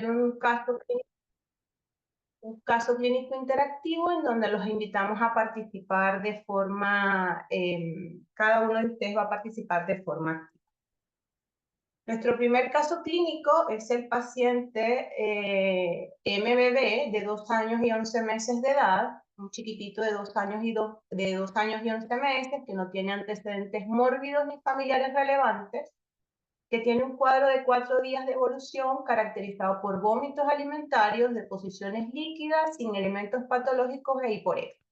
un caso clínico interactivo en donde los invitamos a participar de forma, cada uno de ustedes va a participar de forma activa. Nuestro primer caso clínico es el paciente MBB de 2 años y 11 meses de edad, un chiquitito de 2 años y 11 meses que no tiene antecedentes mórbidos ni familiares relevantes, que tiene un cuadro de 4 días de evolución caracterizado por vómitos alimentarios, deposiciones líquidas, sin elementos patológicos e hiporexia.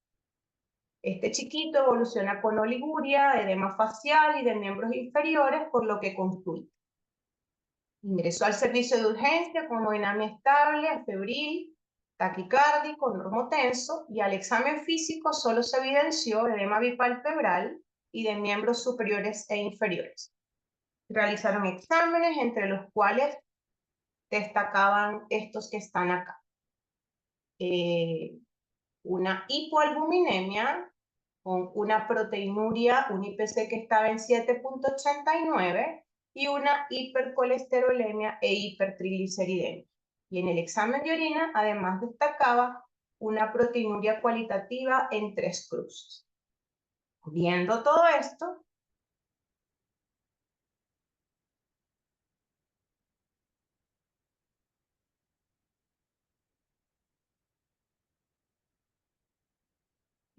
Este chiquito evoluciona con oliguria, edema facial y de miembros inferiores, por lo que consulta. Ingresó al servicio de urgencia con hemodinamia estable, febril, taquicárdico, normotenso, y al examen físico solo se evidenció edema bipalpebral y de miembros superiores e inferiores. Realizaron exámenes, entre los cuales destacaban estos que están acá. Una hipoalbuminemia con una proteinuria, un IPC que estaba en 7.89 y una hipercolesterolemia e hipertrigliceridemia. Y en el examen de orina, además destacaba una proteinuria cualitativa en 3 cruces. Viendo todo esto,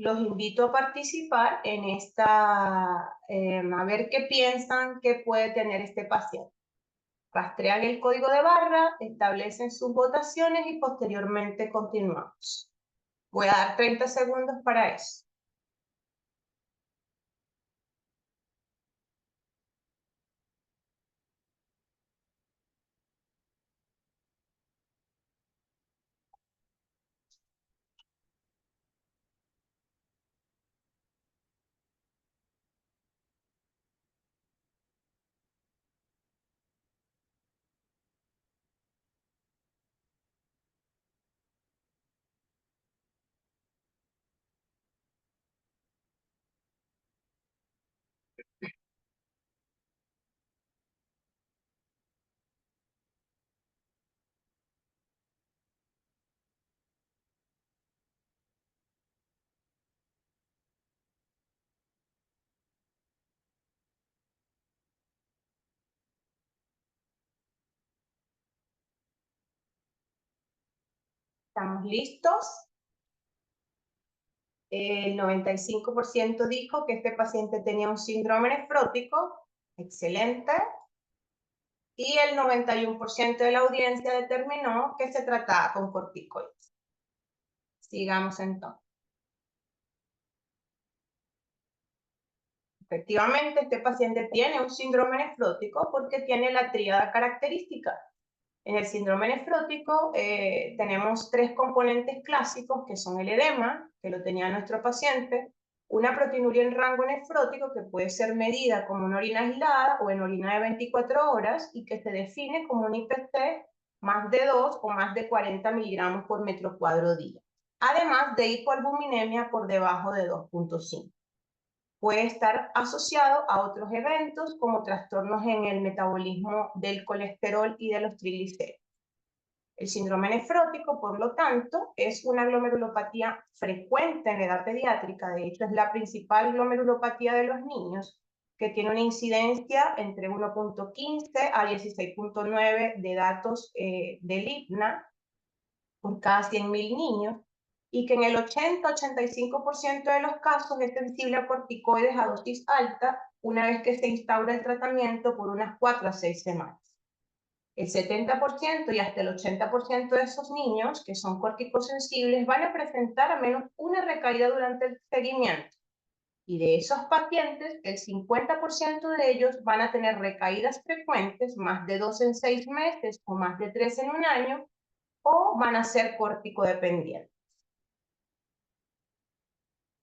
los invito a participar en esta, a ver qué piensan que puede tener este paciente. Rastrean el código de barra, establecen sus votaciones y posteriormente continuamos. Voy a dar 30 segundos para eso. ¿Estamos listos? El 95% dijo que este paciente tenía un síndrome nefrótico. Excelente. Y el 91% de la audiencia determinó que se trataba con corticoides. Sigamos entonces. Efectivamente, este paciente tiene un síndrome nefrótico porque tiene la tríada característica. En el síndrome nefrótico tenemos 3 componentes clásicos, que son el edema, que lo tenía nuestro paciente, una proteinuria en rango nefrótico que puede ser medida como una orina aislada o en orina de 24 horas y que se define como un IPC más de 2 o más de 40 miligramos por metro cuadro día, además de hipoalbuminemia por debajo de 2.5. Puede estar asociado a otros eventos como trastornos en el metabolismo del colesterol y de los triglicéridos. El síndrome nefrótico, por lo tanto, es una glomerulopatía frecuente en la edad pediátrica. De hecho, es la principal glomerulopatía de los niños, que tiene una incidencia entre 1.15 a 16.9 de datos del IPNA por cada 100.000 niños, y que en el 80-85% de los casos es sensible a corticoides a dosis alta una vez que se instaura el tratamiento por unas 4 a 6 semanas. El 70% y hasta el 80% de esos niños que son corticosensibles van a presentar al menos una recaída durante el seguimiento. Y de esos pacientes, el 50% de ellos van a tener recaídas frecuentes, más de 2 en 6 meses o más de 3 en un año, o van a ser corticodependientes.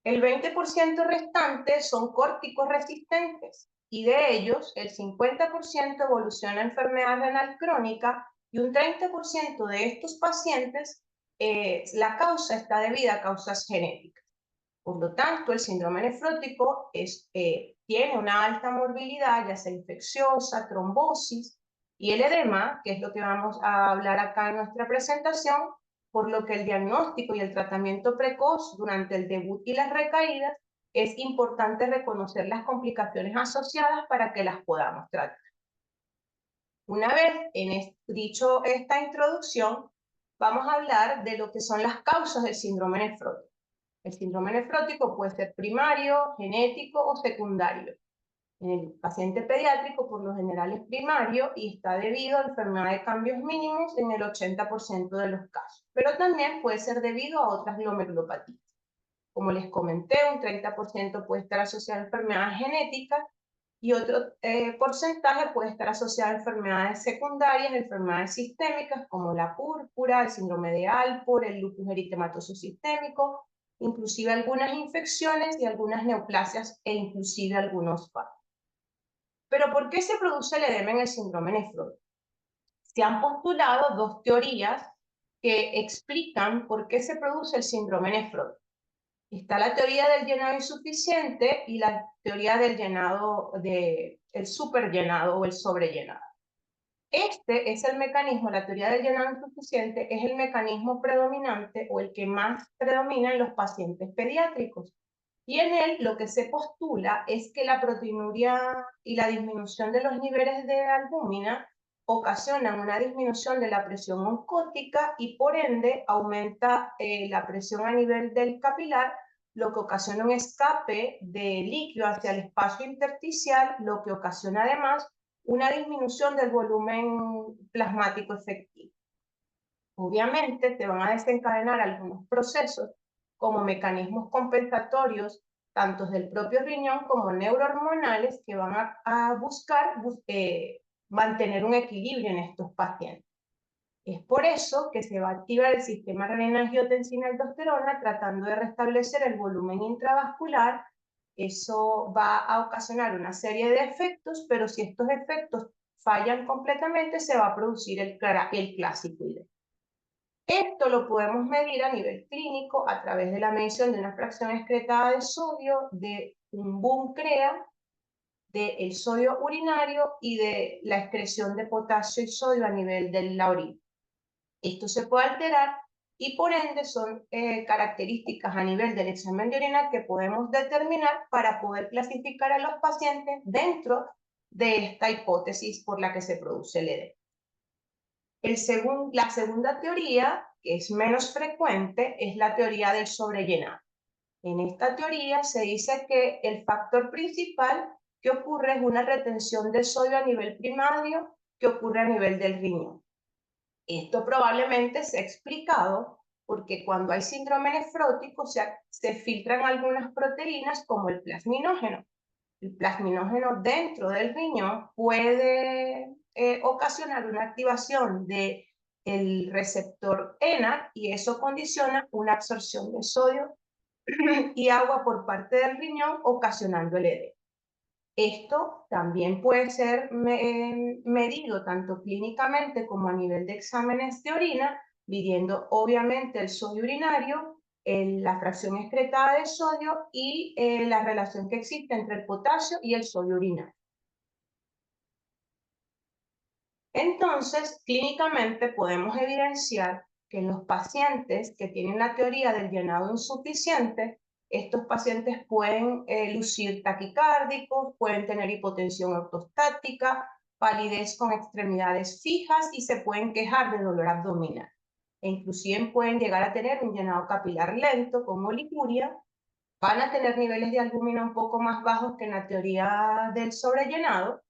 El 20% restante son córticos resistentes y de ellos el 50% evoluciona a enfermedad renal crónica y un 30% de estos pacientes la causa está debida a causas genéticas. Por lo tanto, el síndrome nefrótico tiene una alta morbilidad, ya sea infecciosa, trombosis, y el edema, que es lo que vamos a hablar acá en nuestra presentación, por lo que el diagnóstico y el tratamiento precoz durante el debut y las recaídas es importante reconocer las complicaciones asociadas para que las podamos tratar. Una vez dicho esta introducción, vamos a hablar de lo que son las causas del síndrome nefrótico. El síndrome nefrótico puede ser primario, genético o secundario. En el paciente pediátrico, por lo general, es primario y está debido a enfermedad de cambios mínimos en el 80% de los casos, pero también puede ser debido a otras glomerulopatías. Como les comenté, un 30% puede estar asociado a enfermedades genéticas y otro porcentaje puede estar asociado a enfermedades secundarias, enfermedades sistémicas como la púrpura, el síndrome de Alport, el lupus eritematoso sistémico, inclusive algunas infecciones y algunas neoplasias e inclusive algunos fármacos. Pero ¿por qué se produce el edema en el síndrome nefrótico? Se han postulado dos teorías que explican por qué se produce el síndrome nefrótico. Está la teoría del llenado insuficiente y la teoría del llenado, el superllenado o el sobrellenado. Este es el mecanismo, la teoría del llenado insuficiente es el mecanismo predominante o el que más predomina en los pacientes pediátricos. Y en él lo que se postula es que la proteinuria y la disminución de los niveles de albúmina ocasionan una disminución de la presión oncótica y por ende aumenta la presión a nivel del capilar, lo que ocasiona un escape de líquido hacia el espacio intersticial, lo que ocasiona además una disminución del volumen plasmático efectivo. Obviamente te van a desencadenar algunos procesos como mecanismos compensatorios, tanto del propio riñón como neurohormonales, que van a buscar mantener un equilibrio en estos pacientes. Es por eso que se va a activar el sistema renina-angiotensina-aldosterona tratando de restablecer el volumen intravascular. Eso va a ocasionar una serie de efectos, pero si estos efectos fallan completamente, se va a producir el clásico IDE. Esto lo podemos medir a nivel clínico a través de la medición de una fracción excretada de sodio, de un BUN-CREA, del sodio urinario y de la excreción de potasio y sodio a nivel de la orina. Esto se puede alterar y por ende son características a nivel del examen de orina que podemos determinar para poder clasificar a los pacientes dentro de esta hipótesis por la que se produce el edema. La segunda teoría, que es menos frecuente, es la teoría del sobrellenado. En esta teoría se dice que el factor principal que ocurre es una retención de sodio a nivel primario que ocurre a nivel del riñón. Esto probablemente se ha explicado porque cuando hay síndrome nefrótico se filtran algunas proteínas como el plasminógeno. El plasminógeno dentro del riñón puede ocasionar una activación del receptor ENaC y eso condiciona una absorción de sodio y agua por parte del riñón, ocasionando el edema. Esto también puede ser medido tanto clínicamente como a nivel de exámenes de orina, midiendo obviamente el sodio urinario, la fracción excretada de sodio y la relación que existe entre el potasio y el sodio urinario. Entonces, clínicamente podemos evidenciar que en los pacientes que tienen la teoría del llenado insuficiente, estos pacientes pueden lucir taquicárdicos, pueden tener hipotensión ortostática, palidez con extremidades fijas y se pueden quejar de dolor abdominal. E inclusive pueden llegar a tener un llenado capilar lento como oliguria, van a tener niveles de albúmina un poco más bajos que en la teoría del sobrellenado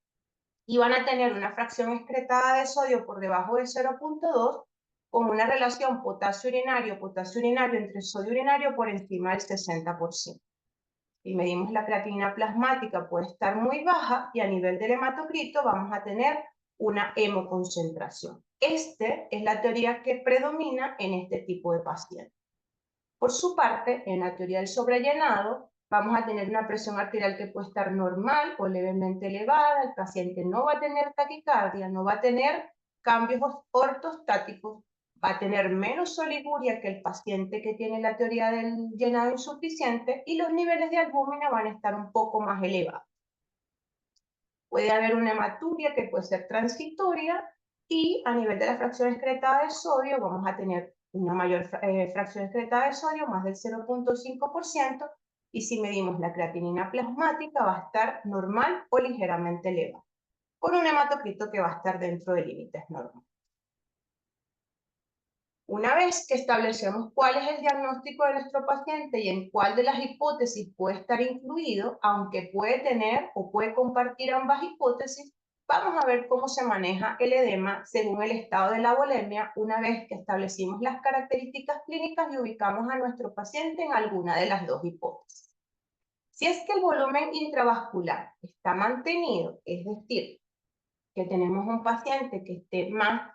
y van a tener una fracción excretada de sodio por debajo de 0.2 con una relación potasio urinario entre sodio urinario por encima del 60%. Si medimos la creatinina plasmática puede estar muy baja y a nivel del hematocrito vamos a tener una hemoconcentración. Esta es la teoría que predomina en este tipo de pacientes. Por su parte, en la teoría del sobrellenado, vamos a tener una presión arterial que puede estar normal o levemente elevada, el paciente no va a tener taquicardia, no va a tener cambios ortostáticos, va a tener menos oliguria que el paciente que tiene la teoría del llenado insuficiente y los niveles de albúmina van a estar un poco más elevados. Puede haber una hematuria que puede ser transitoria y a nivel de la fracción excretada de sodio vamos a tener una mayor fracción excretada de sodio, más del 0.5%, y si medimos la creatinina plasmática va a estar normal o ligeramente elevada, con un hematocrito que va a estar dentro de límites normales. Una vez que establecemos cuál es el diagnóstico de nuestro paciente y en cuál de las hipótesis puede estar incluido, aunque puede tener o puede compartir ambas hipótesis, vamos a ver cómo se maneja el edema según el estado de la volemia una vez que establecimos las características clínicas y ubicamos a nuestro paciente en alguna de las dos hipótesis. Si es que el volumen intravascular está mantenido, es decir, que tenemos un paciente que esté más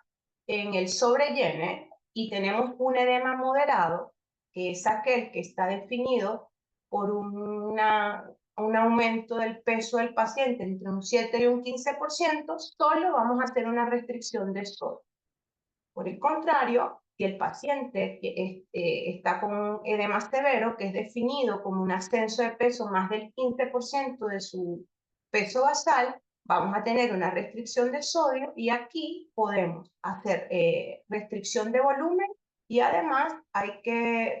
en el sobrellene y tenemos un edema moderado, que es aquel que está definido por un aumento del peso del paciente entre un 7 y un 15%, solo vamos a hacer una restricción de sodio. Por el contrario, si el paciente está con un edema severo, que es definido como un ascenso de peso más del 15% de su peso basal, vamos a tener una restricción de sodio y aquí podemos hacer restricción de volumen y además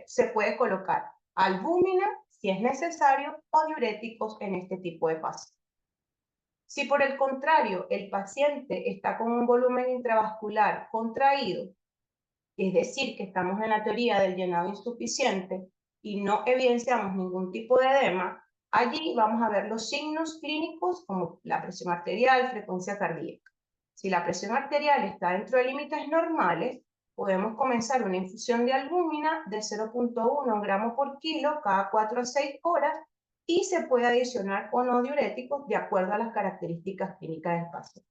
se puede colocar albúmina si es necesario o diuréticos en este tipo de pacientes. Si por el contrario el paciente está con un volumen intravascular contraído, es decir, que estamos en la teoría del llenado insuficiente y no evidenciamos ningún tipo de edema, allí vamos a ver los signos clínicos como la presión arterial, frecuencia cardíaca. Si la presión arterial está dentro de límites normales, podemos comenzar una infusión de albúmina de 0.1 gramos por kilo cada 4 a 6 horas y se puede adicionar o no diuréticos de acuerdo a las características clínicas del paciente.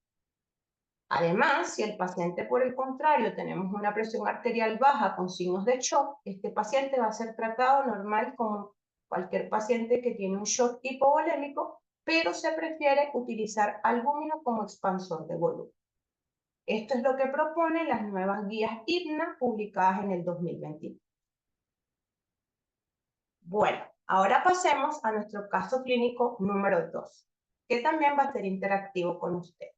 Además, si el paciente, por el contrario, tenemos una presión arterial baja con signos de shock, este paciente va a ser tratado normal como cualquier paciente que tiene un shock hipovolémico, pero se prefiere utilizar albúmina como expansor de volumen. Esto es lo que proponen las nuevas guías IDNA publicadas en el 2021. Bueno, ahora pasemos a nuestro caso clínico número 2, que también va a ser interactivo con ustedes.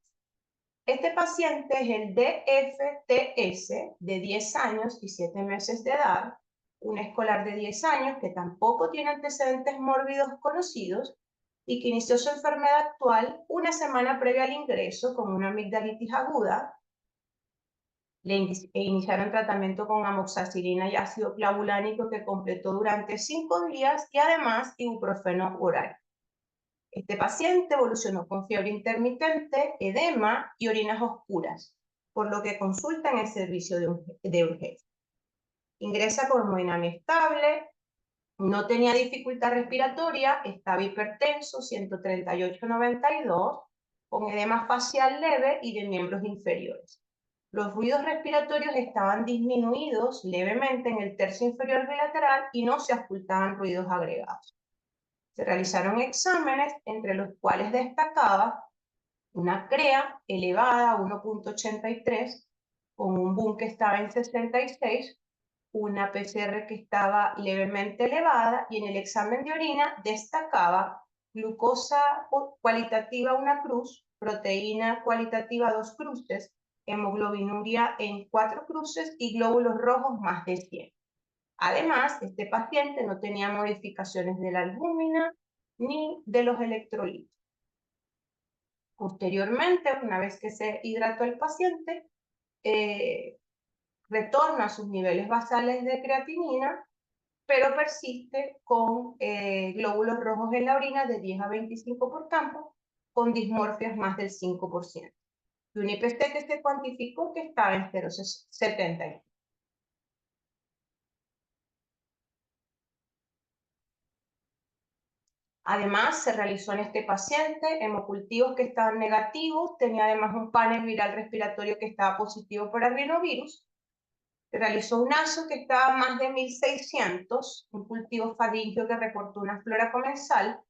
Este paciente es el DFTS de 10 años y 7 meses de edad, un escolar de 10 años que tampoco tiene antecedentes mórbidos conocidos y que inició su enfermedad actual una semana previa al ingreso con una amigdalitis aguda. Le iniciaron tratamiento con amoxicilina y ácido clavulánico que completó durante 5 días y además ibuprofeno oral. Este paciente evolucionó con fiebre intermitente, edema y orinas oscuras, por lo que consulta en el servicio de urgencia. Ingresa con hemodinamia estable, no tenía dificultad respiratoria, estaba hipertenso, 138/92, con edema facial leve y de miembros inferiores. Los ruidos respiratorios estaban disminuidos levemente en el tercio inferior bilateral y no se ocultaban ruidos agregados. Se realizaron exámenes entre los cuales destacaba una CREA elevada a 1.83, con un BUN que estaba en 66, una PCR que estaba levemente elevada y en el examen de orina destacaba glucosa cualitativa 1 cruz, proteína cualitativa 2 cruces, hemoglobinuria en 4 cruces y glóbulos rojos más de 100. Además, este paciente no tenía modificaciones de la albúmina ni de los electrolitos. Posteriormente, una vez que se hidrató el paciente, retorna a sus niveles basales de creatinina, pero persiste con glóbulos rojos en la orina de 10 a 25 por campo, con dismorfias más del 5%. Y un IPC que se cuantificó que estaba en 0,70. Además, se realizó en este paciente hemocultivos que estaban negativos, tenía además un panel viral respiratorio que estaba positivo por adenovirus. Se realizó un ASO que estaba más de 1600, un cultivo faringio que reportó una flora comensal.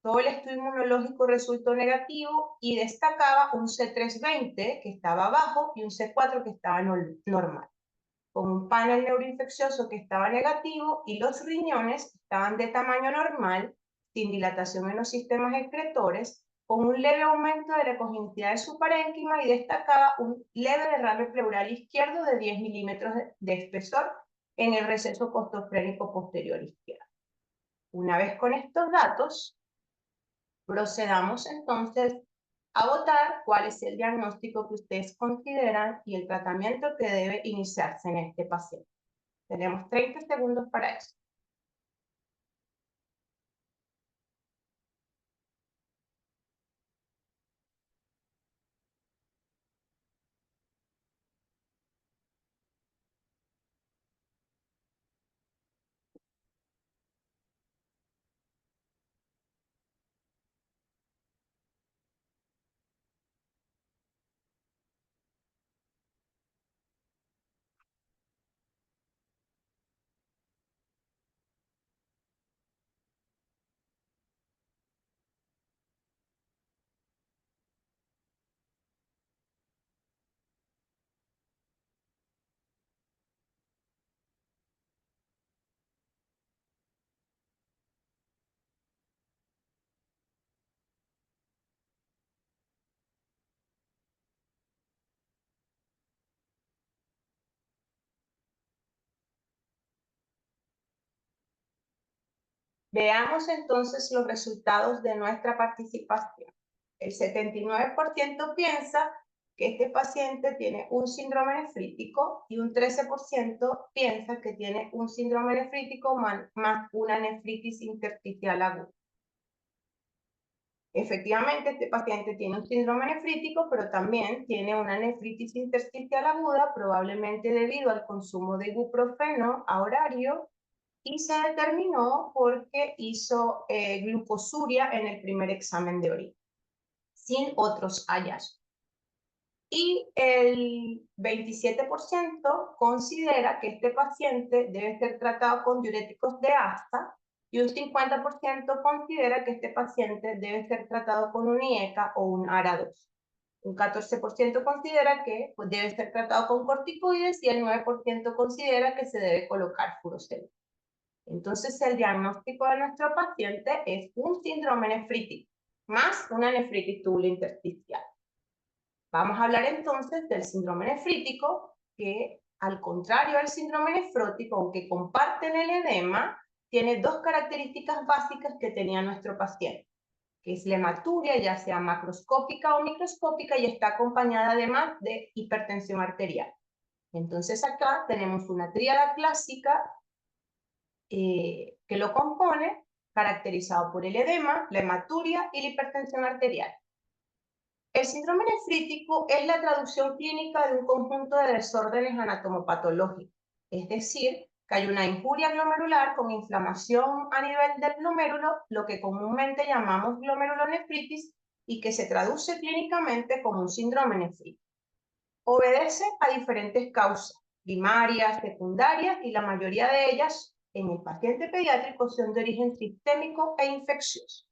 Todo el estudio inmunológico resultó negativo y destacaba un C320 que estaba bajo y un C4 que estaba normal, con un panel neuroinfeccioso que estaba negativo y los riñones estaban de tamaño normal, sin dilatación en los sistemas excretores, con un leve aumento de la congestividad de su parénquima y destacaba un leve derrame pleural izquierdo de 10 milímetros de espesor en el receso costofrénico posterior izquierdo. Una vez con estos datos, procedamos entonces a votar cuál es el diagnóstico que ustedes consideran y el tratamiento que debe iniciarse en este paciente. Tenemos 30 segundos para eso. Veamos entonces los resultados de nuestra participación. El 79% piensa que este paciente tiene un síndrome nefrítico y un 13% piensa que tiene un síndrome nefrítico más una nefritis intersticial aguda. Efectivamente, este paciente tiene un síndrome nefrítico, pero también tiene una nefritis intersticial aguda, probablemente debido al consumo de ibuprofeno a horario, y se determinó porque hizo glucosuria en el primer examen de orina, sin otros hallazgos. Y el 27% considera que este paciente debe ser tratado con diuréticos de asta y un 50% considera que este paciente debe ser tratado con un IECA o un ARA2. Un 14% considera que debe ser tratado con corticoides y el 9% considera que se debe colocar furosemida. Entonces, el diagnóstico de nuestro paciente es un síndrome nefrítico más una nefritis tubulointersticial. Vamos a hablar entonces del síndrome nefrítico, que al contrario del síndrome nefrótico, aunque comparten el edema, tiene dos características básicas que tenía nuestro paciente, que es la hematuria, ya sea macroscópica o microscópica, y está acompañada además de hipertensión arterial. Entonces acá tenemos una tríada clásica que lo compone, caracterizado por el edema, la hematuria y la hipertensión arterial. El síndrome nefrítico es la traducción clínica de un conjunto de desórdenes anatomopatológicos, es decir, que hay una injuria glomerular con inflamación a nivel del glomérulo, lo que comúnmente llamamos glomerulonefritis, y que se traduce clínicamente como un síndrome nefrítico. Obedece a diferentes causas, primarias, secundarias, y la mayoría de ellas en el paciente pediátrico son de origen sistémico e infeccioso.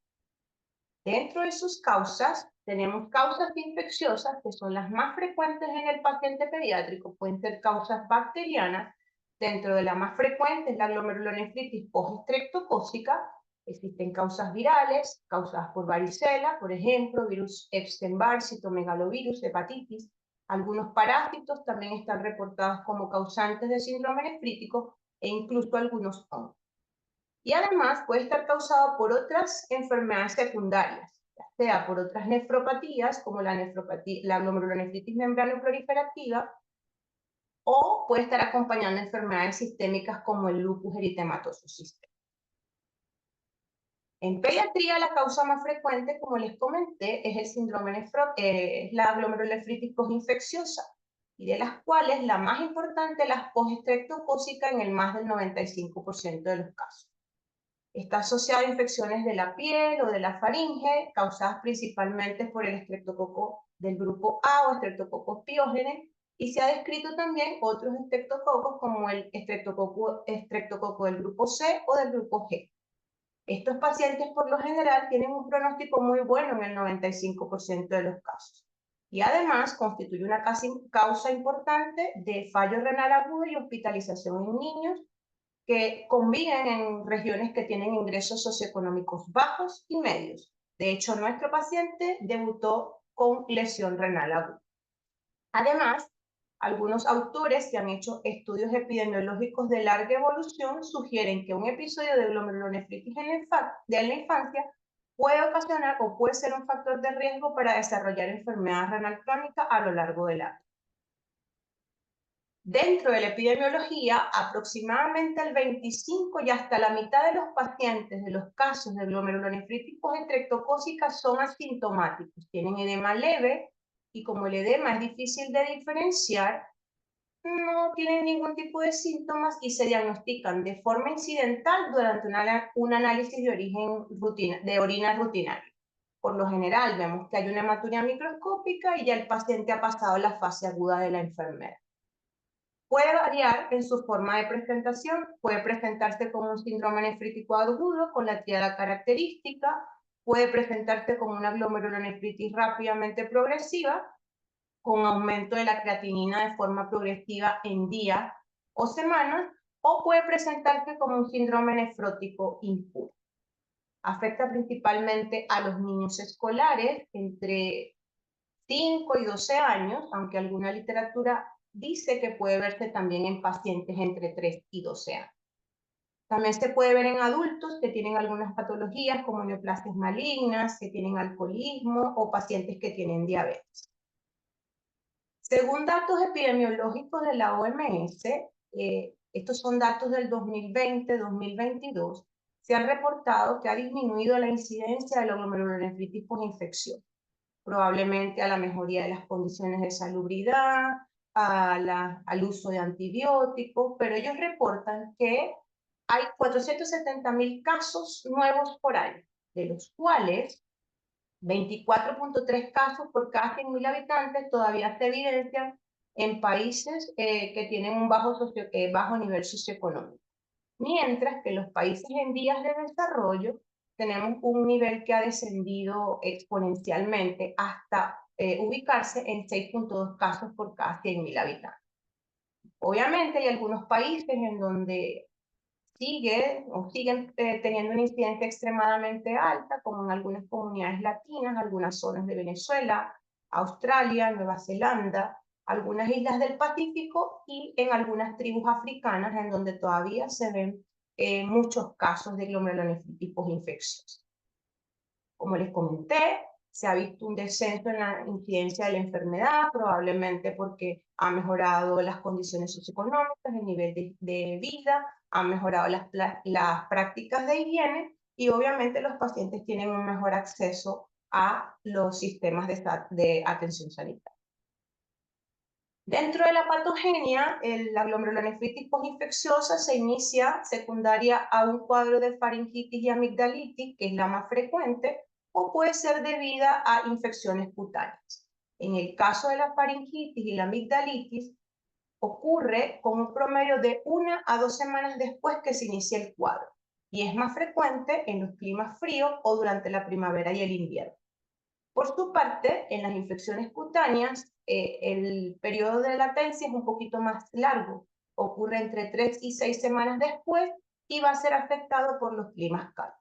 Dentro de sus causas, tenemos causas infecciosas que son las más frecuentes en el paciente pediátrico, pueden ser causas bacterianas. Dentro de la más frecuente es la glomerulonefritis postestreptocócica. Existen causas virales, causadas por varicela, por ejemplo, virus Epstein-Barr, citomegalovirus, hepatitis. Algunos parásitos también están reportados como causantes de síndrome nefrítico e incluso algunos hongos. Y además puede estar causado por otras enfermedades secundarias, ya sea por otras nefropatías, como la glomerulonefritis membranoproliferativa, o puede estar acompañando enfermedades sistémicas como el lupus eritematoso sistémico. En pediatría, la causa más frecuente, como les comenté, es el síndrome es la glomerulonefritis postinfecciosa, y de las cuales la más importante es la postestreptocócica en el más del 95% de los casos. Está asociado a infecciones de la piel o de la faringe, causadas principalmente por el estreptococo del grupo A o estreptococcus pyogenes, y se ha descrito también otros estreptococos como el estreptococo del grupo C o del grupo G. Estos pacientes por lo general tienen un pronóstico muy bueno en el 95% de los casos. Y además constituye una causa importante de fallo renal agudo y hospitalización en niños que conviven en regiones que tienen ingresos socioeconómicos bajos y medios. De hecho, nuestro paciente debutó con lesión renal aguda. Además, algunos autores que han hecho estudios epidemiológicos de larga evolución sugieren que un episodio de glomerulonefritis de la infancia puede ocasionar o puede ser un factor de riesgo para desarrollar enfermedad renal crónica a lo largo de la vida. Dentro de la epidemiología, aproximadamente el 25 y hasta la mitad de los pacientes de los casos de glomerulonefritis postestreptocócica son asintomáticos, tienen edema leve y como el edema es difícil de diferenciar, no tienen ningún tipo de síntomas y se diagnostican de forma incidental durante un análisis de orina rutinario. Por lo general vemos que hay una hematuria microscópica y ya el paciente ha pasado la fase aguda de la enfermedad. Puede variar en su forma de presentación, puede presentarse como un síndrome nefrítico agudo con la tríada característica, puede presentarse como una glomerulonefritis rápidamente progresiva, con aumento de la creatinina de forma progresiva en días o semanas, o puede presentarse como un síndrome nefrótico impuro. Afecta principalmente a los niños escolares entre 5 y 12 años, aunque alguna literatura dice que puede verse también en pacientes entre 3 y 12 años. También se puede ver en adultos que tienen algunas patologías como neoplasias malignas, que tienen alcoholismo o pacientes que tienen diabetes. Según datos epidemiológicos de la OMS, estos son datos del 2020-2022, se han reportado que ha disminuido la incidencia de la glomerulonefritis posinfecciosa, probablemente a la mejoría de las condiciones de salubridad, al uso de antibióticos, pero ellos reportan que hay 470.000 casos nuevos por año, de los cuales 24.3 casos por cada 100.000 habitantes todavía se evidencian en países que tienen un bajo nivel socioeconómico. Mientras que los países en vías de desarrollo tenemos un nivel que ha descendido exponencialmente hasta ubicarse en 6.2 casos por cada 100.000 habitantes. Obviamente hay algunos países en donde siguen teniendo una incidencia extremadamente alta, como en algunas comunidades latinas, algunas zonas de Venezuela, Australia, Nueva Zelanda, algunas islas del Pacífico y en algunas tribus africanas en donde todavía se ven muchos casos de glomerulonefritis posinfecciosa. Como les comenté, se ha visto un descenso en la incidencia de la enfermedad, probablemente porque ha mejorado las condiciones socioeconómicas, el nivel de vida, han mejorado las prácticas de higiene y obviamente los pacientes tienen un mejor acceso a los sistemas de atención sanitaria. Dentro de la patogenia, la glomerulonefritis posinfecciosa se inicia secundaria a un cuadro de faringitis y amigdalitis, que es la más frecuente, o puede ser debida a infecciones cutáneas. En el caso de la faringitis y la amigdalitis, ocurre con un promedio de 1 a 2 semanas después que se inicia el cuadro, y es más frecuente en los climas fríos o durante la primavera y el invierno. Por su parte, en las infecciones cutáneas, el periodo de latencia es un poquito más largo, ocurre entre 3 y 6 semanas después y va a ser afectado por los climas cálidos.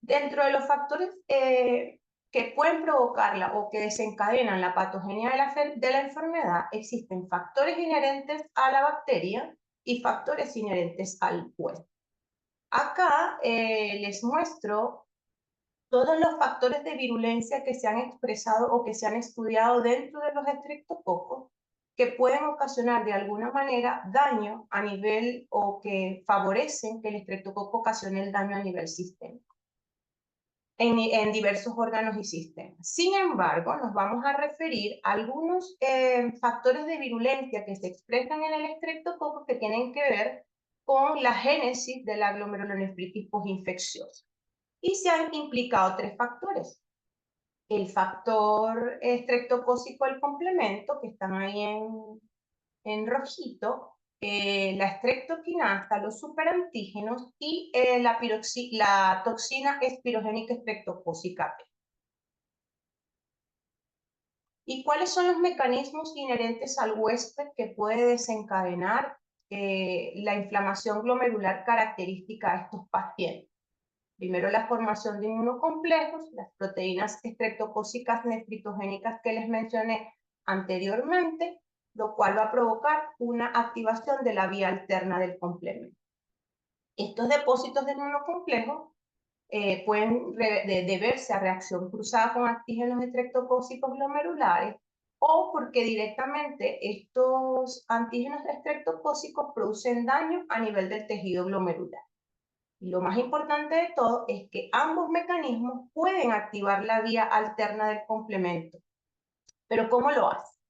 Dentro de los factores que pueden provocarla o que desencadenan la patogenia de la enfermedad, existen factores inherentes a la bacteria y factores inherentes al huésped. Acá les muestro todos los factores de virulencia que se han expresado o que se han estudiado dentro de los estreptococos que pueden ocasionar de alguna manera daño a nivel o que favorecen que el estreptococo ocasione el daño a nivel sistémico en diversos órganos y sistemas. Sin embargo, nos vamos a referir a algunos factores de virulencia que se expresan en el estreptococo que tienen que ver con la génesis de la glomerulonefritis posinfecciosa. Y se han implicado 3 factores. El factor estreptocócico del complemento, que están ahí en rojito, la estreptoquinasa, los superantígenos y la toxina espirogénica estreptocócica P. ¿Y cuáles son los mecanismos inherentes al huésped que puede desencadenar la inflamación glomerular característica de estos pacientes? Primero la formación de inmunocomplejos, las proteínas estreptocócicas nefritogénicas que les mencioné anteriormente, lo cual va a provocar una activación de la vía alterna del complemento. Estos depósitos de inmunocomplejos pueden deberse a reacción cruzada con antígenos estreptocócicos glomerulares o porque directamente estos antígenos estreptocócicos producen daño a nivel del tejido glomerular. Y lo más importante de todo es que ambos mecanismos pueden activar la vía alterna del complemento. ¿Pero cómo lo hacen?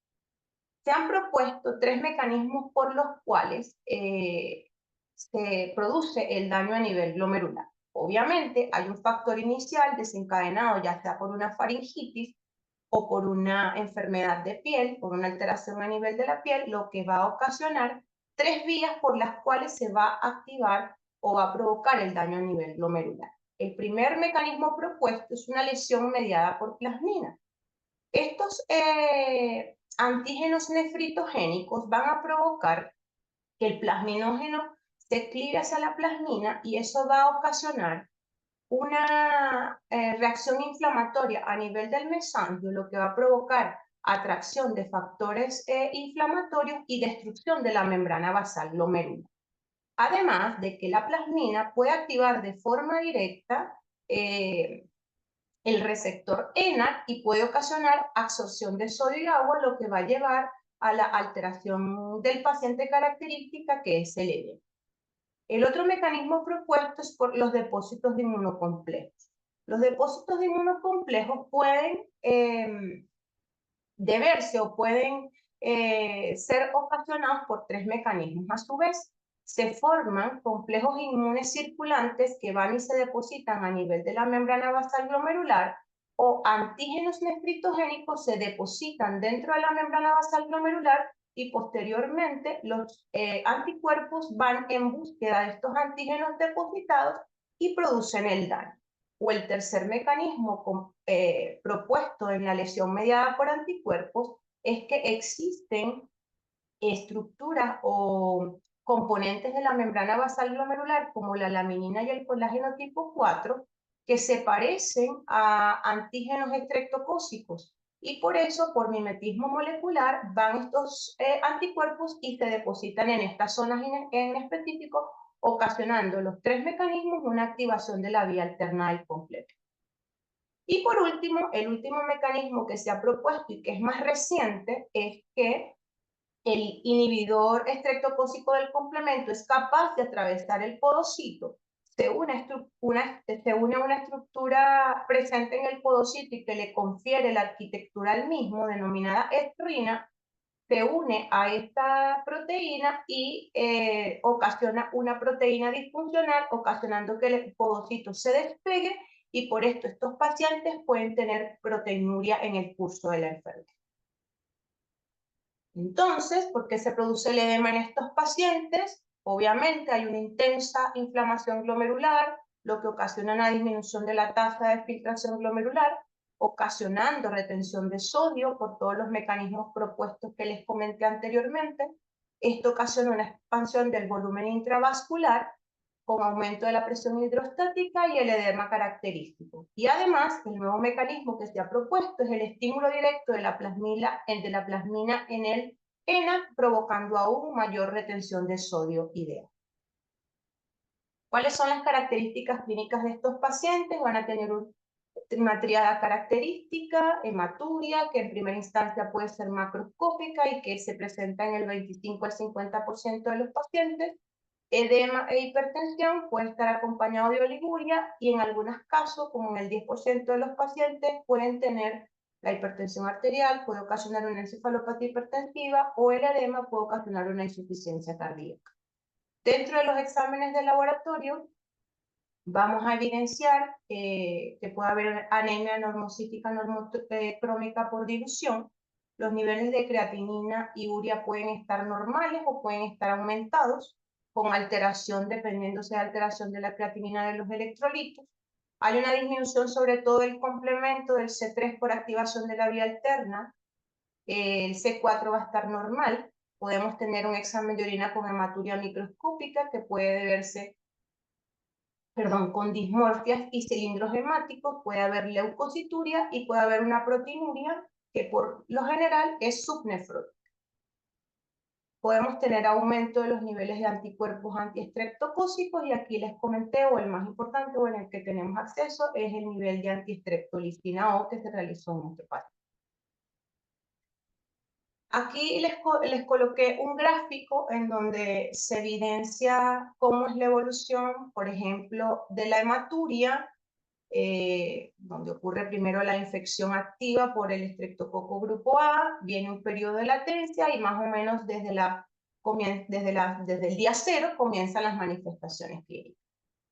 Se han propuesto 3 mecanismos por los cuales se produce el daño a nivel glomerular. Obviamente hay un factor inicial desencadenado ya sea por una faringitis o por una enfermedad de piel, por una alteración a nivel de la piel, lo que va a ocasionar 3 vías por las cuales se va a activar o va a provocar el daño a nivel glomerular. El primer mecanismo propuesto es una lesión mediada por plasmina. Estos antígenos nefritogénicos van a provocar que el plasminógeno se clive hacia la plasmina y eso va a ocasionar una reacción inflamatoria a nivel del mesangio, lo que va a provocar atracción de factores inflamatorios y destrucción de la membrana basal glomerular. Además de que la plasmina puede activar de forma directa el receptor ENaC y puede ocasionar absorción de sodio y agua, lo que va a llevar a la alteración del paciente característica que es el edema. El otro mecanismo propuesto es por los depósitos de inmunocomplejos. Los depósitos de inmunocomplejos pueden deberse o pueden ser ocasionados por 3 mecanismos. A su vez, se forman complejos inmunes circulantes que van y se depositan a nivel de la membrana basal glomerular o antígenos nefritogénicos se depositan dentro de la membrana basal glomerular y posteriormente los anticuerpos van en búsqueda de estos antígenos depositados y producen el daño. O el tercer mecanismo propuesto en la lesión mediada por anticuerpos es que existen estructuras o componentes de la membrana basal glomerular como la laminina y el colágeno tipo 4 que se parecen a antígenos estreptocócicos y por eso por mimetismo molecular van estos anticuerpos y se depositan en estas zonas en específico ocasionando los 3 mecanismos una activación de la vía alterna del complemento. Y por último, el último mecanismo que se ha propuesto y que es más reciente es que el inhibidor estreptocócico del complemento es capaz de atravesar el podocito, se une a una estructura presente en el podocito y que le confiere la arquitectura al mismo, denominada estrina, se une a esta proteína y ocasiona una proteína disfuncional, ocasionando que el podocito se despegue y por esto estos pacientes pueden tener proteinuria en el curso de la enfermedad. Entonces, ¿por qué se produce el edema en estos pacientes? Obviamente hay una intensa inflamación glomerular, lo que ocasiona una disminución de la tasa de filtración glomerular, ocasionando retención de sodio por todos los mecanismos propuestos que les comenté anteriormente. Esto ocasiona una expansión del volumen intravascular con aumento de la presión hidrostática y el edema característico. Y además, el nuevo mecanismo que se ha propuesto es el estímulo directo de la plasmina en el ENaC, provocando aún mayor retención de sodio y de agua. ¿Cuáles son las características clínicas de estos pacientes? Van a tener una tríada característica, hematuria, que en primera instancia puede ser macroscópica y que se presenta en el 25 al 50% de los pacientes. Edema e hipertensión puede estar acompañado de oliguria y en algunos casos, como en el 10% de los pacientes, pueden tener la hipertensión arterial, puede ocasionar una encefalopatía hipertensiva o el edema puede ocasionar una insuficiencia cardíaca. Dentro de los exámenes de laboratorio, vamos a evidenciar que puede haber anemia normocítica normocrómica por dilución. Los niveles de creatinina y urea pueden estar normales o pueden estar aumentados con alteración, dependiendo si hay alteración de la creatinina de los electrolitos. Hay una disminución sobre todo del complemento del C3 por activación de la vía alterna. El C4 va a estar normal. Podemos tener un examen de orina con hematuria microscópica que puede deberse con dismorfias y cilindros hemáticos, puede haber leucocituria y puede haber una proteinuria que por lo general es subnefrótica. Podemos tener aumento de los niveles de anticuerpos antiestreptocócicos y aquí les comenté, o el más importante o en el que tenemos acceso, es el nivel de antiestreptolistina O que se realizó en nuestro paciente. Aquí les coloqué un gráfico en donde se evidencia cómo es la evolución, por ejemplo, de la hematuria, donde ocurre primero la infección activa por el estreptococo grupo A, viene un periodo de latencia y más o menos desde el día 0 comienzan las manifestaciones clínicas.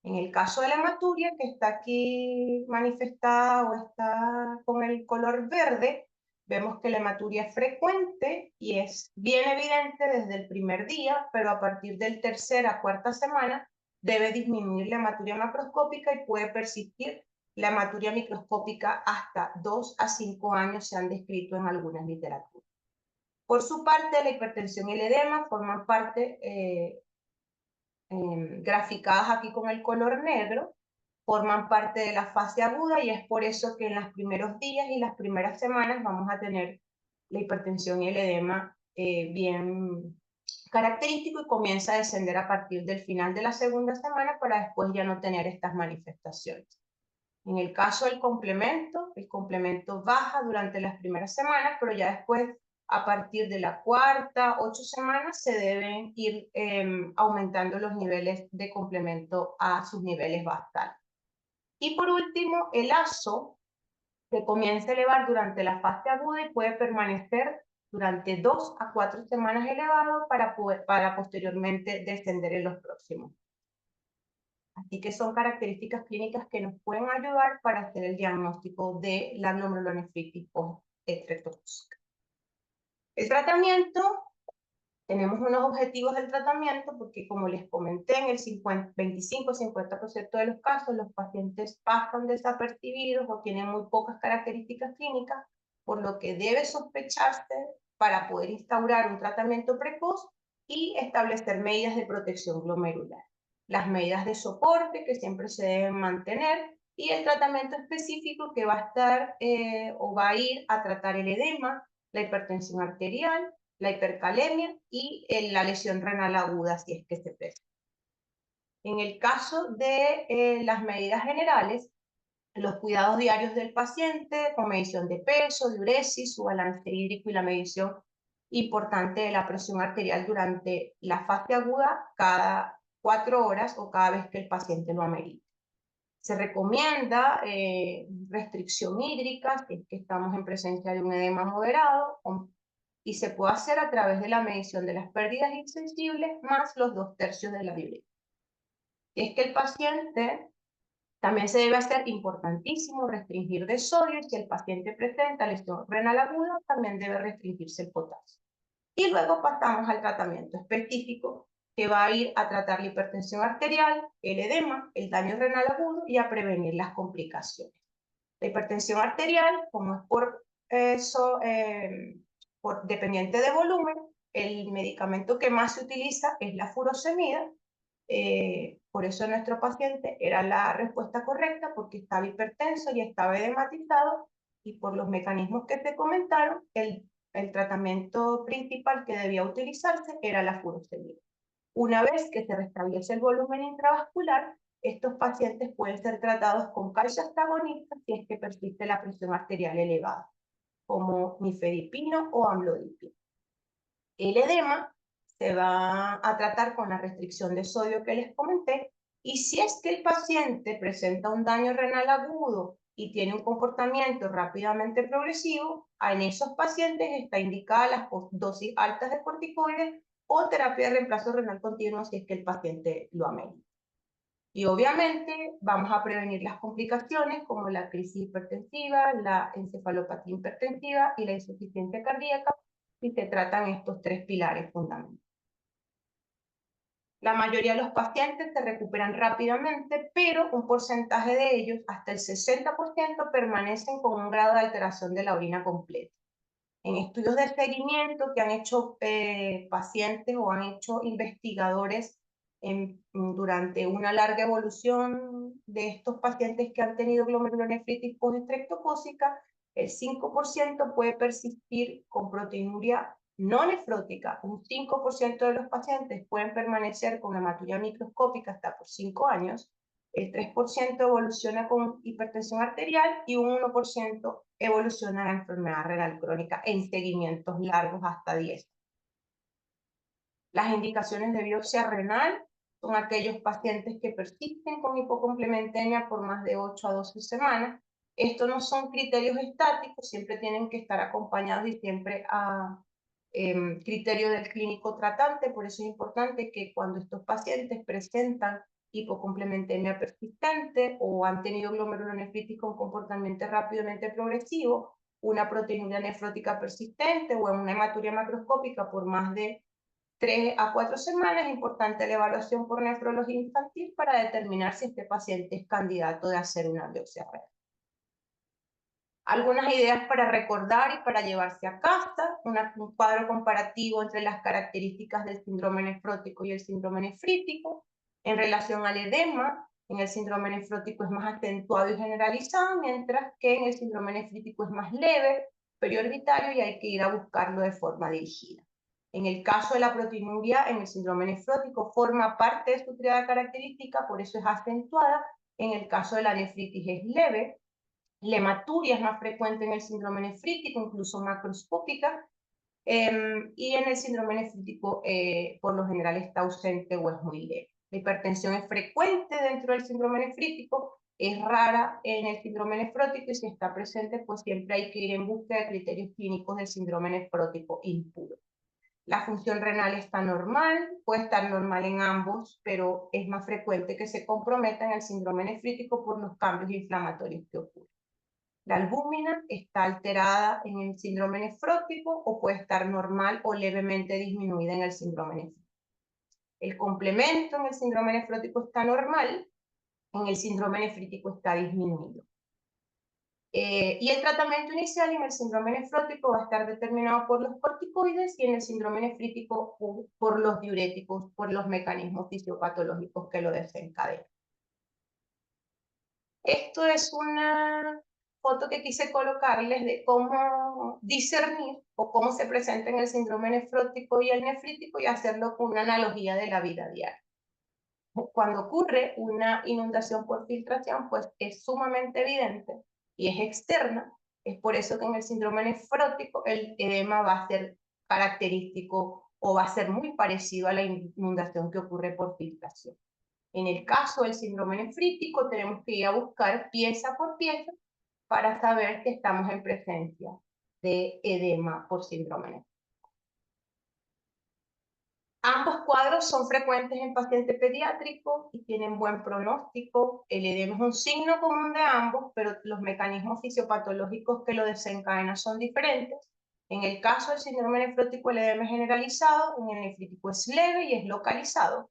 En el caso de la hematuria, que está aquí manifestada o está con el color verde, vemos que la hematuria es frecuente y es bien evidente desde el primer día, pero a partir del tercera a cuarta semana debe disminuir la hematuria macroscópica y puede persistir la hematuria microscópica hasta 2 a 5 años, se han descrito en algunas literaturas. Por su parte, la hipertensión y el edema forman parte graficadas aquí con el color negro, forman parte de la fase aguda y es por eso que en los primeros días y las primeras semanas vamos a tener la hipertensión y el edema bien característico y comienza a descender a partir del final de la segunda semana para después ya no tener estas manifestaciones. En el caso del complemento, el complemento baja durante las primeras semanas, pero ya después, a partir de la cuarta, 8 semanas, se deben ir aumentando los niveles de complemento a sus niveles bastales. Y por último, el ASO, que comienza a elevar durante la fase aguda y puede permanecer durante 2 a 4 semanas elevado para posteriormente descender en los próximos. Así que son características clínicas que nos pueden ayudar para hacer el diagnóstico de la glomerulonefritis post-estreptocócica. El tratamiento, tenemos unos objetivos del tratamiento porque como les comenté, en el 25-50% de los casos los pacientes pasan desapercibidos o tienen muy pocas características clínicas, por lo que debe sospecharse para poder instaurar un tratamiento precoz y establecer medidas de protección glomerular. Las medidas de soporte que siempre se deben mantener y el tratamiento específico que va a estar o va a ir a tratar el edema, la hipertensión arterial, la hipercalemia y la lesión renal aguda si es que se presenta. En el caso de las medidas generales, los cuidados diarios del paciente con medición de peso, diuresis, su balance hídrico y la medición importante de la presión arterial durante la fase aguda cada 4 horas o cada vez que el paciente lo amerite. Se recomienda restricción hídrica si es que estamos en presencia de un edema moderado y se puede hacer a través de la medición de las pérdidas insensibles más los 2/3 de la diuresis. Y es que el paciente también se debe hacer, importantísimo, restringir de sodio y si el paciente presenta lesión renal aguda, también debe restringirse el potasio. Y luego pasamos al tratamiento específico que va a ir a tratar la hipertensión arterial, el edema, el daño renal agudo y a prevenir las complicaciones. La hipertensión arterial, como es por dependiente de volumen, el medicamento que más se utiliza es la furosemida. Por eso nuestro paciente era la respuesta correcta porque estaba hipertenso y estaba edematizado y por los mecanismos que te comentaron, el tratamiento principal que debía utilizarse era la furosemida. Una vez que se restablece el volumen intravascular, estos pacientes pueden ser tratados con calcioantagonistas si es que persiste la presión arterial elevada, como nifedipino o amlodipino. El edema se va a tratar con la restricción de sodio que les comenté, y si es que el paciente presenta un daño renal agudo y tiene un comportamiento rápidamente progresivo, en esos pacientes está indicada las dosis altas de corticoides o terapia de reemplazo renal continuo si es que el paciente lo amerita. Y obviamente vamos a prevenir las complicaciones como la crisis hipertensiva, la encefalopatía hipertensiva y la insuficiencia cardíaca si se tratan estos 3 pilares fundamentales. La mayoría de los pacientes se recuperan rápidamente, pero un porcentaje de ellos, hasta el 60%, permanecen con un grado de alteración de la orina completa. En estudios de seguimiento que han hecho pacientes o han hecho investigadores durante una larga evolución de estos pacientes que han tenido glomerulonefritis postestreptocócica, el 5% puede persistir con proteinuria no nefrótica. Un 5% de los pacientes pueden permanecer con hematuria microscópica hasta por 5 años. El 3% evoluciona con hipertensión arterial y un 1% evoluciona a la enfermedad renal crónica en seguimientos largos hasta 10. Las indicaciones de biopsia renal son aquellos pacientes que persisten con hipocomplementemia por más de 8 a 12 semanas. Estos no son criterios estáticos, siempre tienen que estar acompañados y siempre a criterio del clínico tratante. Por eso es importante que cuando estos pacientes presentan hipocomplementemia persistente o han tenido glomerulonefritis con comportamiento rápidamente progresivo, una proteinuria nefrótica persistente o una hematuria macroscópica por más de 3 a 4 semanas, es importante la evaluación por nefrología infantil para determinar si este paciente es candidato de hacer una biopsia renal. Algunas ideas para recordar y para llevarse a casa, un cuadro comparativo entre las características del síndrome nefrótico y el síndrome nefrítico. En relación al edema, en el síndrome nefrótico es más acentuado y generalizado, mientras que en el síndrome nefrítico es más leve, periorbitario y hay que ir a buscarlo de forma dirigida. En el caso de la proteinuria, en el síndrome nefrótico forma parte de su triada característica, por eso es acentuada. En el caso de la nefritis es leve. La hematuria es más frecuente en el síndrome nefrítico, incluso macroscópica, y en el síndrome nefrítico por lo general está ausente o es muy leve. La hipertensión es frecuente dentro del síndrome nefrítico, es rara en el síndrome nefrótico y si está presente, pues siempre hay que ir en busca de criterios clínicos del síndrome nefrótico impuro. La función renal está normal, puede estar normal en ambos, pero es más frecuente que se comprometa en el síndrome nefrítico por los cambios inflamatorios que ocurren. La albúmina está alterada en el síndrome nefrótico o puede estar normal o levemente disminuida en el síndrome nefrótico. El complemento en el síndrome nefrótico está normal, en el síndrome nefrítico está disminuido. Y el tratamiento inicial en el síndrome nefrótico va a estar determinado por los corticoides y en el síndrome nefrítico por los diuréticos, por los mecanismos fisiopatológicos que lo desencadenan. Esto es una foto que quise colocarles de cómo discernir o cómo se presenta en el síndrome nefrótico y el nefrítico y hacerlo con una analogía de la vida diaria. Cuando ocurre una inundación por filtración, pues es sumamente evidente y es externa. Es por eso que en el síndrome nefrótico el edema va a ser característico o va a ser muy parecido a la inundación que ocurre por filtración. En el caso del síndrome nefrítico tenemos que ir a buscar pieza por pieza para saber que estamos en presencia de edema por síndrome nefrítico. Ambos cuadros son frecuentes en pacientes pediátricos y tienen buen pronóstico. El edema es un signo común de ambos, pero los mecanismos fisiopatológicos que lo desencadenan son diferentes. En el caso del síndrome nefrótico, el edema es generalizado, en el nefrítico es leve y es localizado.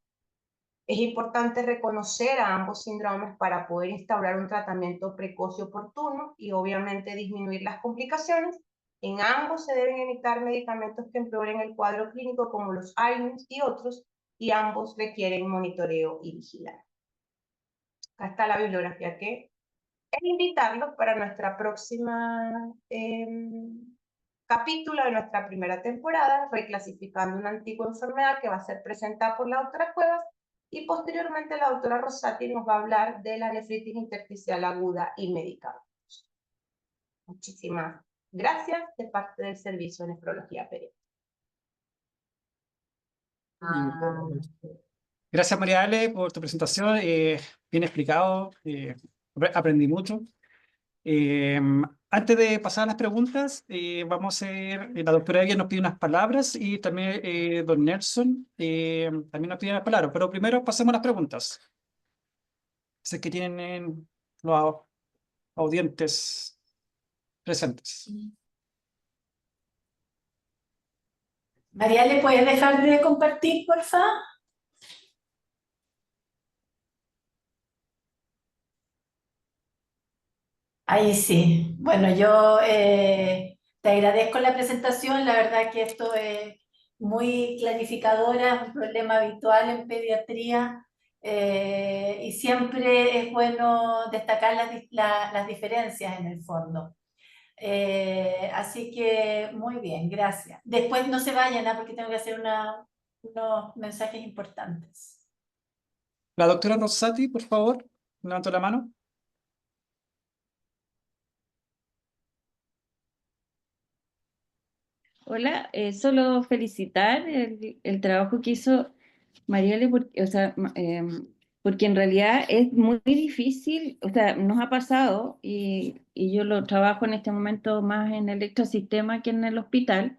Es importante reconocer a ambos síndromes para poder instaurar un tratamiento precoz y oportuno y obviamente disminuir las complicaciones. En ambos se deben evitar medicamentos que empeoren el cuadro clínico como los AINES y otros, y ambos requieren monitoreo y vigilancia. Acá está la bibliografía que es invitarlos para nuestra próxima capítulo de nuestra primera temporada, reclasificando una antigua enfermedad que va a ser presentada por la doctora Cuevas, y posteriormente la doctora Rosati nos va a hablar de la nefritis intersticial aguda y medicamentos. Muchísimas gracias de parte del Servicio de Nefrología Pediátrica. Gracias, María Ale, por tu presentación. Bien explicado, aprendí mucho. Antes de pasar a las preguntas, vamos a hacer, la doctora Evia nos pide unas palabras y también don Nelson también nos pide unas palabras, pero primero pasemos a las preguntas. Sé que tienen los audientes presentes. María, ¿le puedes dejar de compartir, por favor? Ahí sí. Bueno, yo te agradezco la presentación. La verdad que esto muy clarificadora, un problema habitual en pediatría, y siempre es bueno destacar las diferencias en el fondo. Así que muy bien, gracias. Después no se vayan, porque tengo que hacer unos mensajes importantes. La doctora Rosati, por favor, levanto la mano. Hola, solo felicitar el trabajo que hizo Mariale, porque, o sea, porque en realidad es muy difícil, o sea, nos ha pasado, y yo lo trabajo en este momento más en el electrosistema que en el hospital,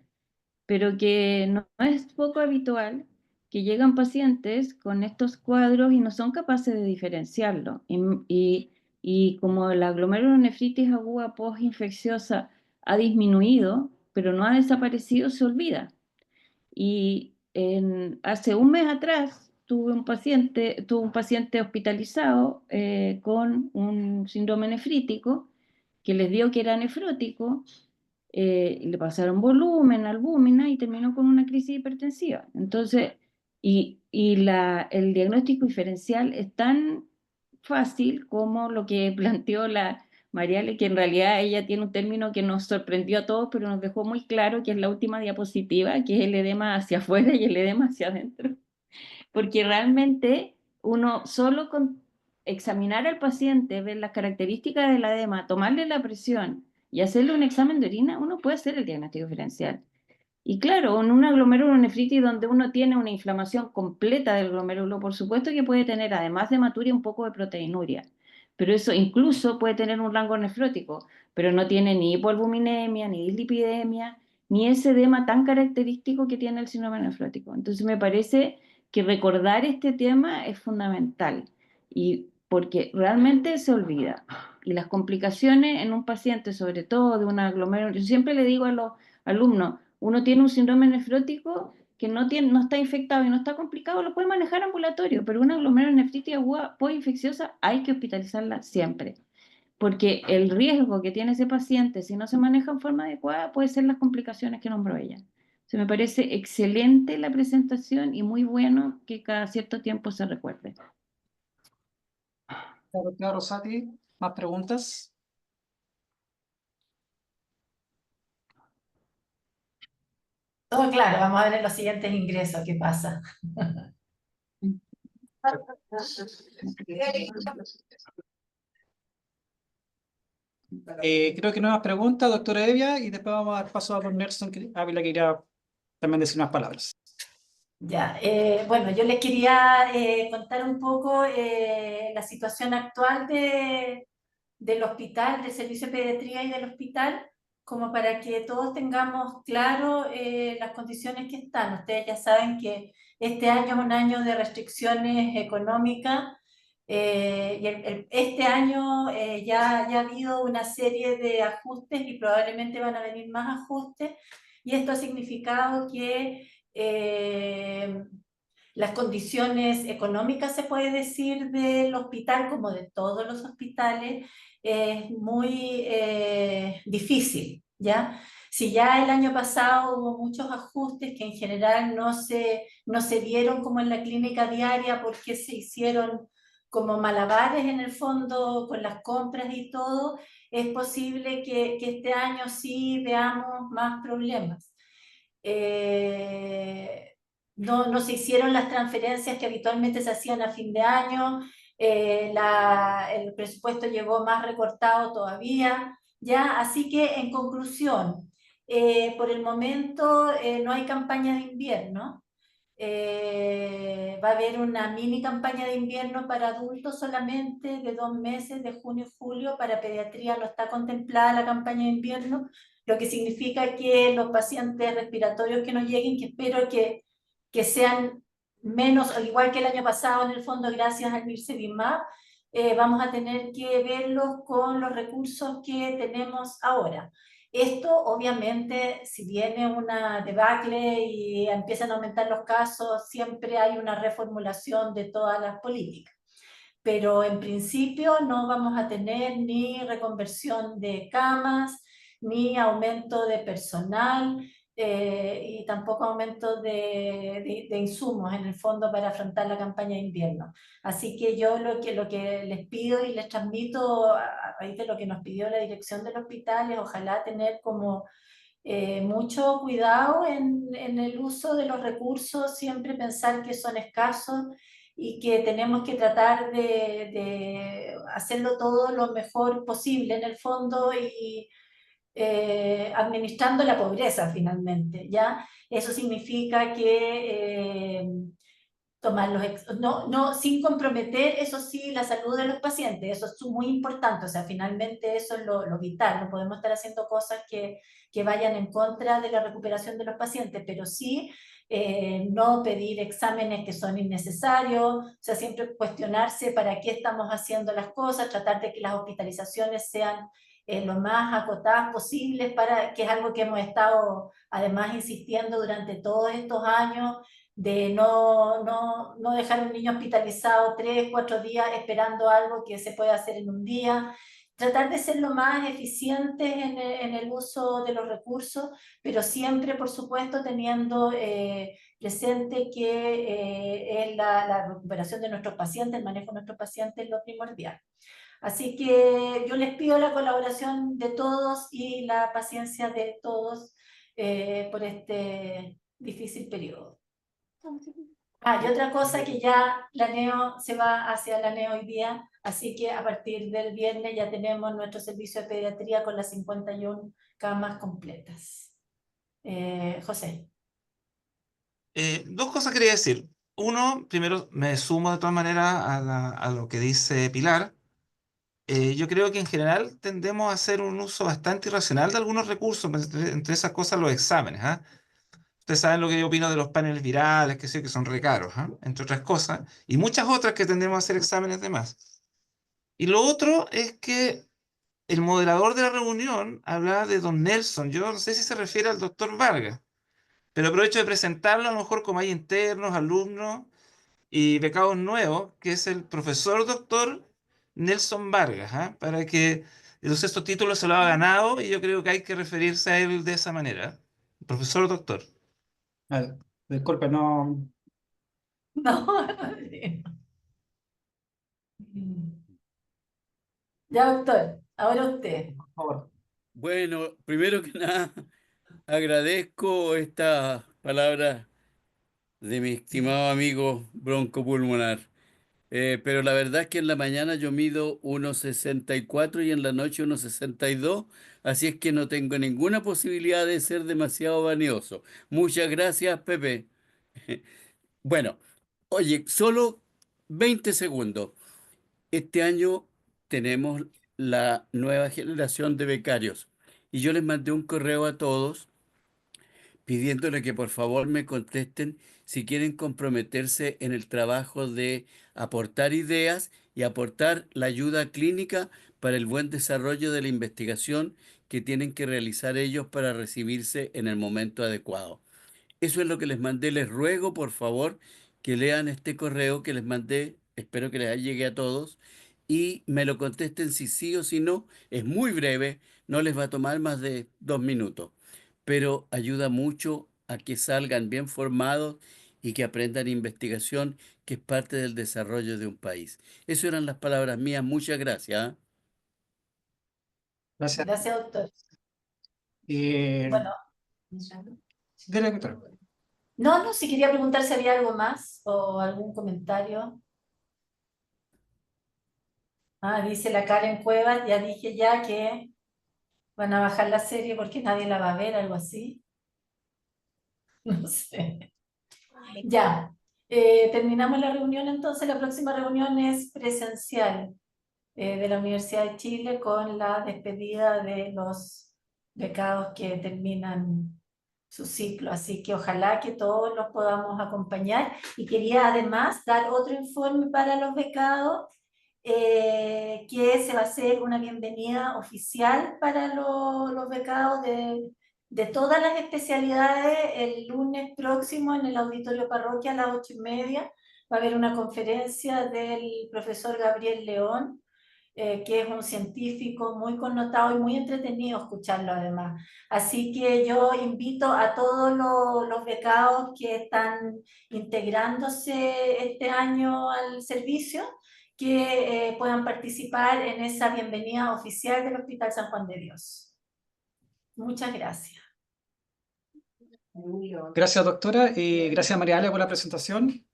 pero que no es poco habitual que llegan pacientes con estos cuadros y no son capaces de diferenciarlo. Y como la glomerulonefritis aguda postinfecciosa ha disminuido, pero no ha desaparecido, se olvida. Y hace un mes atrás tuve un paciente hospitalizado con un síndrome nefrítico que les dio que era nefrótico, le pasaron volumen, albúmina y terminó con una crisis hipertensiva. Entonces, el diagnóstico diferencial es tan fácil como lo que planteó la Mariale, que en realidad ella tiene un término que nos sorprendió a todos, pero nos dejó muy claro, que es la última diapositiva, que es el edema hacia afuera y el edema hacia adentro. Porque realmente uno solo con examinar al paciente, ver las características del edema, tomarle la presión y hacerle un examen de orina, uno puede hacer el diagnóstico diferencial. Y claro, en una glomerulonefritis donde uno tiene una inflamación completa del glomérulo, por supuesto que puede tener, además de hematuria, un poco de proteinuria. Pero eso incluso puede tener un rango nefrótico, pero no tiene ni hipoalbuminemia, ni dislipidemia, ni ese edema tan característico que tiene el síndrome nefrótico. Entonces me parece que recordar este tema es fundamental, y porque realmente se olvida. Y las complicaciones en un paciente, sobre todo de una glomerulonefritis, yo siempre le digo a los alumnos, uno tiene un síndrome nefrótico que no está infectado y no está complicado, lo puede manejar ambulatorio, pero una glomerulonefritis aguda postinfecciosa hay que hospitalizarla siempre, porque el riesgo que tiene ese paciente si no se maneja en forma adecuada puede ser las complicaciones que nombró ella. Se me parece excelente la presentación y muy bueno que cada cierto tiempo se recuerde. La doctora Rosati, ¿más preguntas? Todo claro, vamos a ver en los siguientes ingresos qué pasa. Creo que no hay más preguntas, doctora Evia, y después vamos a dar paso a don Nelson Ávila, que quería también decir unas palabras. Ya, bueno, yo les quería contar un poco la situación actual del hospital, del servicio de pediatría y del hospital, como para que todos tengamos claro las condiciones que están. Ustedes ya saben que este año es un año de restricciones económicas, y este año ya ha habido una serie de ajustes y probablemente van a venir más ajustes, y esto ha significado que las condiciones económicas, se puede decir, del hospital, como de todos los hospitales, es muy difícil, ¿ya? Si ya el año pasado hubo muchos ajustes que en general no se vieron como en la clínica diaria, porque se hicieron como malabares en el fondo con las compras y todo, es posible que este año sí veamos más problemas. No se hicieron las transferencias que habitualmente se hacían a fin de año, el presupuesto llegó más recortado todavía, ¿ya? Así que, en conclusión, por el momento no hay campaña de invierno. Va a haber una mini campaña de invierno para adultos solamente de 2 meses, de junio y julio. Para pediatría no está contemplada la campaña de invierno, lo que significa que los pacientes respiratorios que nos lleguen, que espero que sean menos, al igual que el año pasado, en el fondo, gracias al Nirsevimab, vamos a tener que verlos con los recursos que tenemos ahora. Esto, obviamente, si viene una debacle y empiezan a aumentar los casos, siempre hay una reformulación de todas las políticas. Pero en principio no vamos a tener ni reconversión de camas, ni aumento de personal, y tampoco aumento de insumos en el fondo para afrontar la campaña de invierno. Así que yo lo que les pido y les transmito a raíz de lo que nos pidió la dirección del hospital es ojalá tener como mucho cuidado en el uso de los recursos, siempre pensar que son escasos y que tenemos que tratar de hacerlo todo lo mejor posible en el fondo y administrando la pobreza finalmente, ¿ya? Eso significa que tomar sin comprometer, eso sí, la salud de los pacientes, eso es muy importante, o sea, finalmente eso es lo vital, no podemos estar haciendo cosas que vayan en contra de la recuperación de los pacientes, pero sí no pedir exámenes que son innecesarios, o sea, siempre cuestionarse para qué estamos haciendo las cosas, tratar de que las hospitalizaciones sean lo más acotadas posibles, que es algo que hemos estado además insistiendo durante todos estos años, de no dejar a un niño hospitalizado 3, 4 días esperando algo que se puede hacer en un día, tratar de ser lo más eficientes en el uso de los recursos, pero siempre, por supuesto, teniendo presente que es la recuperación de nuestros pacientes, el manejo de nuestros pacientes es lo primordial. Así que yo les pido la colaboración de todos y la paciencia de todos por este difícil periodo. Y otra cosa que ya la NEO se va hacia la NEO hoy día, así que a partir del viernes ya tenemos nuestro servicio de pediatría con las 51 camas completas. José. Dos cosas quería decir. Uno, primero, me sumo de todas maneras a lo que dice Pilar. Yo creo que en general tendemos a hacer un uso bastante irracional de algunos recursos, entre esas cosas los exámenes. ¿Ah? Ustedes saben lo que yo opino de los paneles virales, que sé que son re caros, ¿ah? Entre otras cosas, y muchas otras que tendemos a hacer exámenes de más. Y lo otro es que el moderador de la reunión hablaba de don Nelson. Yo no sé si se refiere al doctor Vargas, pero aprovecho de presentarlo a lo mejor como hay internos, alumnos y becados nuevos, que es el profesor doctor Nelson Vargas, ¿ah? Para que entonces estos títulos se lo ha ganado y yo creo que hay que referirse a él de esa manera. Profesor doctor. Disculpe, no. No. Ya, doctor, ahora usted. Por favor. Bueno, primero que nada, agradezco estas palabras de mi estimado amigo broncopulmonar. Pero la verdad es que en la mañana yo mido 1,64 y en la noche 1,62, así es que no tengo ninguna posibilidad de ser demasiado vanidoso. Muchas gracias, Pepe. Bueno, oye, solo 20 segundos. Este año tenemos la nueva generación de becarios y yo les mandé un correo a todos pidiéndole que por favor me contesten si quieren comprometerse en el trabajo de aportar ideas y aportar la ayuda clínica para el buen desarrollo de la investigación que tienen que realizar ellos para recibirse en el momento adecuado. Eso es lo que les mandé. Les ruego, por favor, que lean este correo que les mandé. Espero que les llegue a todos y me lo contesten si sí o si no. Es muy breve, no les va a tomar más de 2 minutos, pero ayuda mucho a que salgan bien formados y que aprendan investigación, que es parte del desarrollo de un país. Esas eran las palabras mías. Muchas gracias. ¿Ah? Gracias. Gracias, doctor. Bueno, Bueno, dile, doctor. no, si quería preguntar si había algo más o algún comentario. Dice la Karen Cuevas, ya dije ya que van a bajar la serie porque nadie la va a ver, algo así. No sé. Ya, terminamos la reunión entonces. La próxima reunión es presencial de la Universidad de Chile con la despedida de los becados que terminan su ciclo. Así que ojalá que todos los podamos acompañar. Y quería además dar otro informe para los becados, que se va a hacer una bienvenida oficial para los becados de todas las especialidades el lunes próximo en el Auditorio Parroquia a las 8:30. Va a haber una conferencia del profesor Gabriel León, que es un científico muy connotado y muy entretenido escucharlo además. Así que yo invito a todos los becados que están integrándose este año al servicio que puedan participar en esa bienvenida oficial del Hospital San Juan de Dios. Muchas gracias. Gracias, doctora. Gracias, María Ale, por la presentación.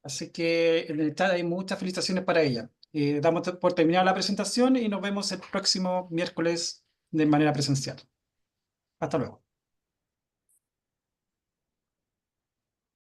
Así que en el chat hay muchas felicitaciones para ella. Damos por terminada la presentación y nos vemos el próximo miércoles de manera presencial. Hasta luego.